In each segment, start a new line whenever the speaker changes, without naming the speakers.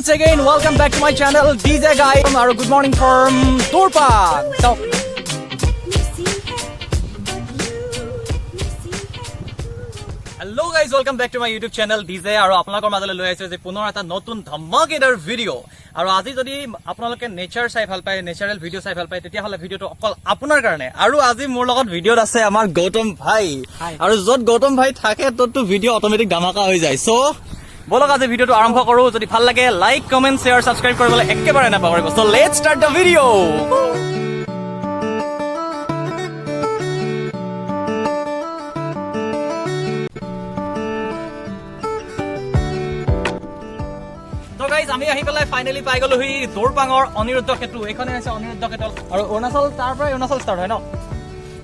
once again, welcome back to my channel, DJ Guy. And good morning from Dorpang. So, hello guys, welcome back to my YouTube channel, DJ. আৰু আপোনালোকৰ মাজলৈ লৈ আহিছো যে পুনৰ এটা নতুন ধমাকেদাৰ ভিডিও। আৰু আজি যদি আপোনালোকে নেচাৰ চাই ভাল পায়, নেচাৰেল ভিডিও চাই ভাল পায়, তেতিয়াহ'লে ভিডিওটো অকল আপোনাৰ কাৰণে। আৰু আজি মোৰ লগত ভিডিওত আছে আমাৰ গৌতম ভাই। আৰু য'ত গৌতম ভাই থাকে ততটো ভিডিও অট'মেটিক ধামাকা হৈ যায়। সো বলক আজি ভিডিওটো আৰম্ভ কৰো। যদি ভাল লাগে লাইক, কমেন্ট, শ্বেয়াৰ, সাবস্ক্ৰাইব কৰিবলৈ একেবাৰে নাপাহৰিব। So let's start the video. আমি আহি পেলাই ফাইনেলি পাই গলো সি দৌৰপাঙৰ অনিৰুদ্ধ সেতু। এইখনে আছে অনিৰুদ্ধ সেতু। আৰু অৰুণাচল, তাৰ পৰা অৰুণাচল ষ্টাৰ্ট হয় ন।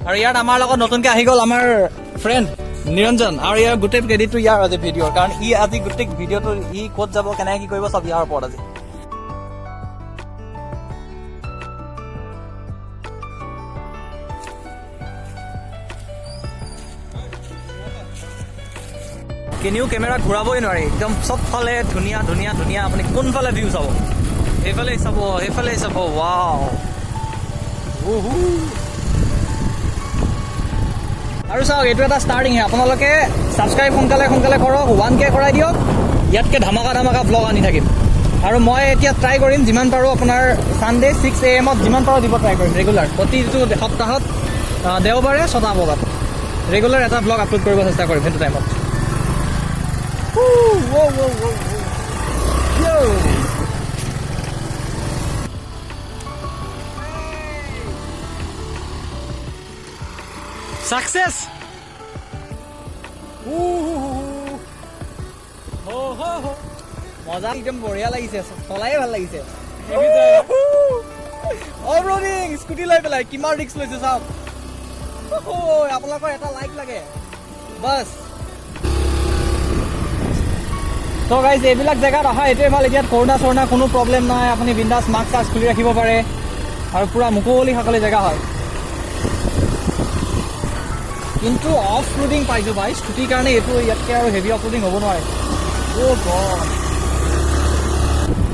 আৰু ইয়াত আমাৰ লগত নতুনকে আহি গ'ল আমাৰ ফ্ৰেণ্ড নিৰঞ্জন। আৰু ইয়াৰ গোটেই ক্ৰেডিটটো ইয়াৰ আজি ভিডিঅ'ৰ, কাৰণ ই আজি গোটেই ভিডিঅ'টো ই ক'ত যাব, কেনেকে কি কৰিব, চব ইয়াৰ ওপৰত আজি। কেনিও কেমেৰা ঘূৰাবই নোৱাৰি, একদম চবফালে ধুনীয়া ধুনীয়া ধুনীয়া। আপুনি কোনফালে ভিউ চাব, সেইফালে চাব, সেইফালে চাব। ৱাও। আৰু চাওক, এইটো এটা ষ্টাৰ্টিংহে। আপোনালোকে ছাবস্ক্ৰাইব সোনকালে সোনকালে কৰক, 1K কৰাই দিয়ক। ইয়াতকৈ ধামাকা ধামাকা ভ্লগ আনি থাকিম। আৰু মই এতিয়া ট্ৰাই কৰিম যিমান পাৰোঁ আপোনাৰ ছানডে 6 AM যিমান পাৰোঁ দিব ট্ৰাই কৰিম ৰেগুলাৰ। প্ৰতিটো সপ্তাহত দেওবাৰে 6টা বজাত ৰেগুলাৰ এটা ভ্লগ আপলোড কৰিব চেষ্টা কৰিম সেইটো টাইমত। Success! মজা, একদম বঢ়িয়া লাগিছে, চলাই ভাল লাগিছে। অফৰোডিং স্কুটি লৈ পেলাই কিমান ৰিস্ক লৈছে চাওক। আপোনালোকৰ এটা লাইক লাগে বাছ। তো গাইজ, এইবিলাক জেগাত অহা এইটোৱে ভাল, এতিয়া কৰোণা চৰোণা কোনো প্ৰব্লেম নাই। আপুনি বিন্দাছ মাস্ক চাস্ক খুলি ৰাখিব পাৰে আৰু পুৰা মুকলি সকলো জেগা হয়। কিন্তু অফ ৰোডিং পাইছোঁ ভাই স্কুটিৰ কাৰণে, এইটো ইয়াতকৈ আৰু হেভি অফ ৰোডিং হ'ব নোৱাৰে।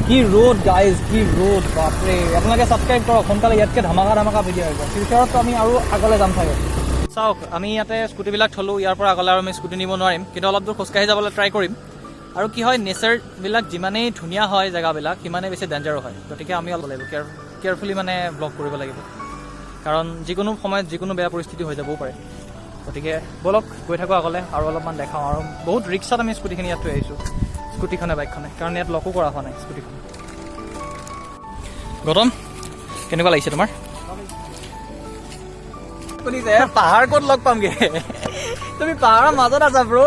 কি ৰ'দ গাইজ, কি ৰ'দ, বাপৰে। আপোনালোকে ছাবস্ক্ৰাইব কৰক সোনকালে, ইয়াতকৈ ধামাকা ধামাকা ভিডিঅ' আহিব। ফিউচাৰততো আমি আৰু আগলৈ যাম চাগে। চাওক, আমি ইয়াতে স্কুটিবিলাক থ'লোঁ, ইয়াৰ পৰা আগলৈ আৰু আমি স্কুটি নিব নোৱাৰিম, কিন্তু অলপ দূৰ খোজকাঢ়ি যাবলৈ ট্ৰাই কৰিম। আৰু কি হয়, নেচাৰবিলাক যিমানেই ধুনীয়া হয় জেগাবিলাক, সিমানেই বেছি ডেঞ্জাৰো হয়। গতিকে আমি অলপ লাগিব কেয়াৰফুলি মানে ব্লগ কৰিব লাগিব, কাৰণ যিকোনো সময়ত যিকোনো বেয়া পৰিস্থিতি হৈ যাবও পাৰে। গতিকে ব'লক গৈ থাকোঁ আগলৈ আৰু অলপমান দেখাওঁ। আৰু বহুত ৰিক্সাত আমি স্কুটিখিনি ইয়াত থৈ আহিছোঁ, স্কুটিখনে বাইকখনে, কাৰণ ইয়াত লকো কৰা হোৱা নাই স্কুটিখন। গৌতম, কেনেকুৱা লাগিছে তোমাৰ? শুনিছে, পাহাৰ ক'ত লগ পামগৈ? তুমি পাহাৰৰ মাজত আছা ব্ৰ।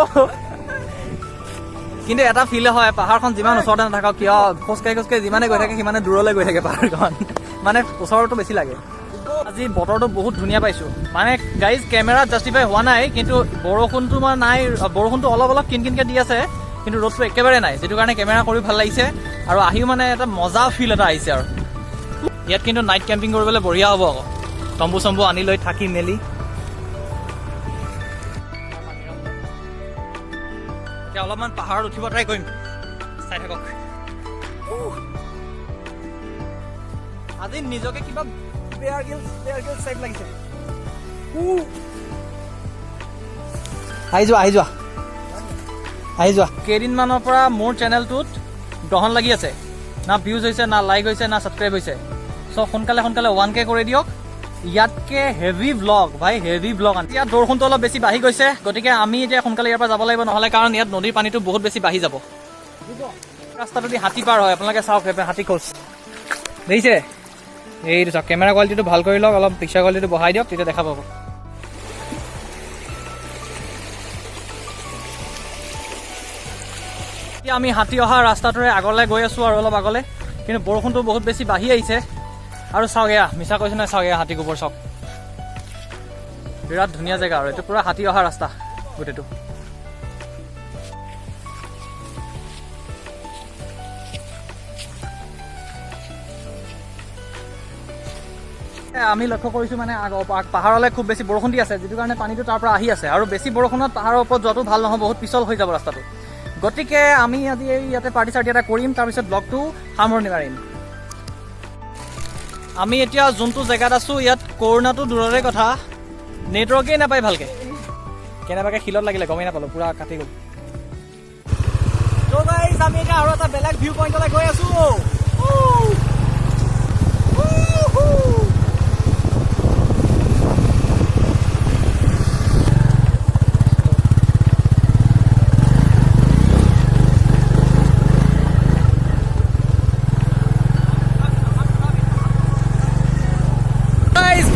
কিন্তু এটা ফিল হয়, পাহাৰখন যিমান ওচৰতে নাথাকক কিয়, খোজকাঢ়ি খোজকাঢ়ি যিমানে গৈ থাকে সিমানে দূৰলৈ গৈ থাকে পাহাৰখন, মানে ওচৰতো বেছি লাগে। আজি বতৰটো বহুত ধুনীয়া পাইছোঁ, মানে গাইজ কেমেৰাত জাষ্টিফাই হোৱা নাই, কিন্তু বৰষুণটো মানে নাই, বৰষুণটো অলপ অলপ কিন কিনকৈ দি আছে, কিন্তু ৰ'দটো একেবাৰে নাই, যিটো কাৰণে কেমেৰা কৰি ভাল লাগিছে। আৰু আহিও মানে এটা মজা ফিল এটা আহিছে। আৰু ইয়াত কিন্তু নাইট কেম্পিং কৰিবলৈ বঢ়িয়া হ'ব আকৌ, তম্বু চম্বু আনি লৈ থাকি মেলি। এতিয়া অলপমান পাহাৰত উঠিব ট্ৰাই কৰিম, চাই থাকক। আজি নিজকে কিবা বেয়াৰ গিলছ টাইপ লাগিছে। আহি যোৱা। কেইদিনমানৰ পৰা মোৰ চেনেলটোত গ্ৰহণ লাগি আছে, না ভিউজ হৈছে, না লাইক হৈছে, না ছাবস্ক্ৰাইব হৈছে। চ' সোনকালে সোনকালে 1K কৰি দিয়ক। ইয়াতকে হেভি ব্লগ ভাই, হেভি ব্লগ আনি। ইয়াত বৰষুণটো অলপ বেছি বাঢ়ি গৈছে, গতিকে আমি এতিয়া সোনকালে ইয়াৰ পৰা যাব লাগিব, নহ'লে কাৰণ ইয়াত নদীৰ পানীটো বহুত বেছি বাঢ়ি যাব। ৰাস্তাটো দি হাতী পাৰ হয়, আপোনালোকে চাওক হাতী খোজ দেখিছে। এইটো চাওক, কেমেৰা কোৱালিটিটো ভাল কৰি লওক, অলপ পিক্সাৰ কোৱালিটিটো বঢ়াই দিয়ক, তেতিয়া দেখা পাব। এতিয়া আমি হাতী অহা ৰাস্তাটোৰে আগলৈ গৈ আছোঁ আৰু অলপ আগলৈ, কিন্তু বৰষুণটো বহুত বেছি বাঢ়ি আহিছে। আৰু চাওক, এয়া মিছা কৈছে নাই, চাওক এয়া হাতী গোবৰ, চাওক বিৰাট ধুনীয়া জেগা। আৰু এইটো পূৰা হাতী অহা ৰাস্তা গোটেইটো। আমি লক্ষ্য কৰিছোঁ মানে পাহাৰলৈ খুব বেছি বৰষুণ দি আছে, যিটো কাৰণে পানীটো তাৰ পৰা আহি আছে। আৰু বেছি বৰষুণত পাহাৰৰ ওপৰত যোৱাটো ভাল নহয়, বহুত পিছল হৈ যাব ৰাস্তাটো। গতিকে আমি আজি ইয়াতে পাৰ্টি চাৰ্টি এটা কৰিম, তাৰপিছত ব্লগটো সামৰণি মাৰিম। আমি এতিয়া যোনটো জেগাত আছোঁ ইয়াত কৰোণাটো দূৰৰে কথা, নেটৱৰ্কেই নাপায় ভালকৈ। কেনেবাকৈ শিলত লাগিলে গমেই নাপালোঁ, পূৰা কাটি গ'ল। ত' গাইজ আমি এতিয়া আৰু এটা বেলেগ ভিউ পইণ্টলৈ গৈ আছোঁ।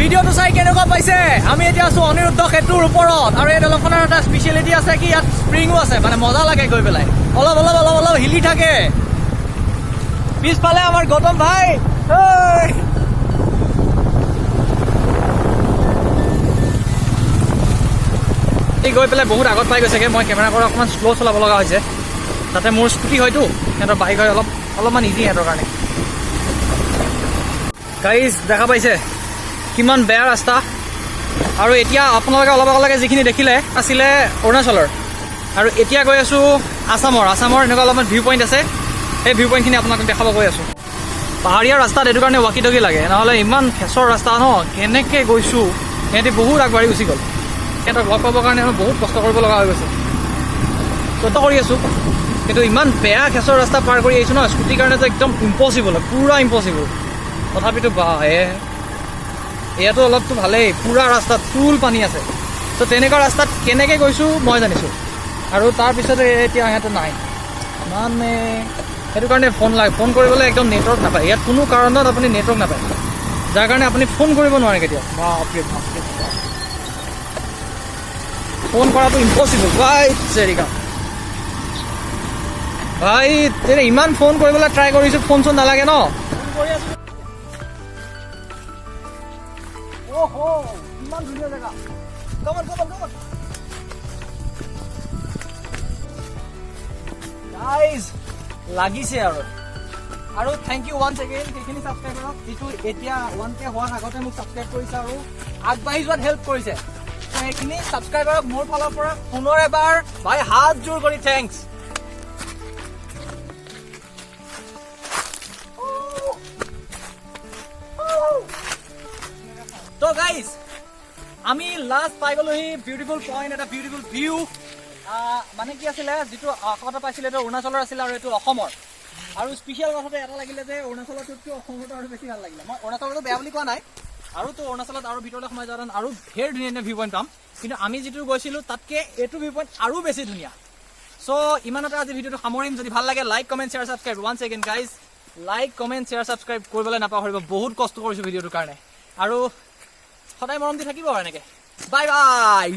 ভিডিঅ'টো চাই কেনেকুৱা পাইছে? আমি এতিয়া আছোঁ অনিৰুদ্ধ সেতুৰ ওপৰত, আৰু এই দলংখনৰ এটা স্পেচিয়েলিটি আছে কি ইয়াত স্প্ৰিঙো আছে, মানে মজা লাগে গৈ পেলাই, অলপ অলপ অলপ অলপ হিলি থাকে। পিছফালে আমাৰ গৌতম ভাই গৈ পেলাই বহুত আগত পাই গৈছেগৈ। মই কেমেৰা কৰা অকণমান শ্ল' চলাব লগা হৈছে, তাতে মোৰ স্কুটি হয়তো, সিহঁতৰ বাইক হয়, অলপমান ইজি সিহঁতৰ কাৰণে। গাইজ দেখা পাইছে কিমান বেয়া ৰাস্তা। আৰু এতিয়া আপোনালোকে অলপ আগলৈকে যিখিনি দেখিলে আছিলে অৰুণাচলৰ, আৰু এতিয়া গৈ আছোঁ আছামৰ এনেকুৱা অলপমান ভিউ পইণ্ট আছে, সেই ভিউ পইণ্টখিনি আপোনালোকক দেখাব গৈ আছোঁ। পাহাৰীয়া ৰাস্তাত এইটো কাৰণে ৱাকি টকি লাগে, নহ'লে ইমান ফেচৰ ৰাস্তা ন, কেনেকৈ গৈছোঁ। সিহঁতি বহুত আগবাঢ়ি গুচি গ'ল, সিহঁতক লগ পাবৰ কাৰণে আমি বহুত কষ্ট কৰিব লগা হৈ গৈছে। কষ্ট কৰি আছোঁ, কিন্তু ইমান বেয়া ফেচৰ ৰাস্তা পাৰ কৰি আহিছোঁ ন, স্কুটিৰ কাৰণেতো একদম ইম্পচিবল, পূৰা ইম্পচিবল। তথাপিতো ইয়াতো অলপতো ভালেই, পূৰা ৰাস্তাত ফুল পানী আছে। ত' তেনেকুৱা ৰাস্তাত কেনেকৈ গৈছোঁ মই জানিছোঁ, আৰু তাৰপিছতে এতিয়া সিহঁতে নাই, মানে সেইটো কাৰণে ফোন কৰিবলৈ একদম নেটৱৰ্ক নাপায় ইয়াত, কোনো কাৰণত আপুনি নেটৱৰ্ক নাপায়, যাৰ কাৰণে আপুনি ফোন কৰিব নোৱাৰে কেতিয়াও। ফোন কৰাটো ইম্পচিবল ভাই, ভাই তেনে ইমান ফোন কৰিবলৈ ট্ৰাই কৰিছোঁ, ফোন চোন নালাগে ন। ইমান ধুনীয়া জেগা, গাইজ লাগিছে আৰু থেংক ইউ ওৱান্স এগেইন সেইখিনি ছাবস্ক্ৰাইবাৰক, যিটো এতিয়া 1K হোৱাৰ আগতে মোক ছাবস্ক্ৰাইব কৰিছে আৰু আগবাঢ়ি যোৱাত হেল্প কৰিছে। সেইখিনি ছাবস্ক্ৰাইবাৰক মোৰ ফালৰ পৰা পুনৰ এবাৰ ভাই হাত জোৰ কৰি থেংকছ। তো গাইজ আমি লাষ্ট পাই গ'লোহি বিউটিফুল পইণ্ট, এটা বিউটিফুল ভিউ। মানে কি আছিলে, যিটো আগতে পাইছিলে এইটো অৰুণাচলৰ আছিলে আৰু এইটো অসমৰ। আৰু স্পেচিয়েল কথাটো এটা লাগিলে যে অৰুণাচলতকৈ অসমতো আৰু বেছি ভাল লাগিলে। মই অৰুণাচলতো বেয়া বুলি কোৱা নাই, আৰুতো অৰুণাচলত আৰু ভিতৰলৈ সোমাই যোৱা আৰু ধেৰ ধুনীয়া ধুনীয়া ভিউ পইণ্ট পাম, কিন্তু আমি যিটো গৈছিলোঁ তাতকৈ এইটো ভিউ পইণ্ট আৰু বেছি ধুনীয়া। চ' ইমানতে আজি ভিডিঅ'টো সামৰিম। যদি ভাল লাগে like comment share subscribe. Once again guys like comment share subscribe কৰিবলৈ নাপাহৰিব, বহুত কষ্ট কৰিছোঁ ভিডিঅ'টোৰ কাৰণে, আৰু সদায় মৰম দি থাকিব আৰু এনেকৈ। Bye bye.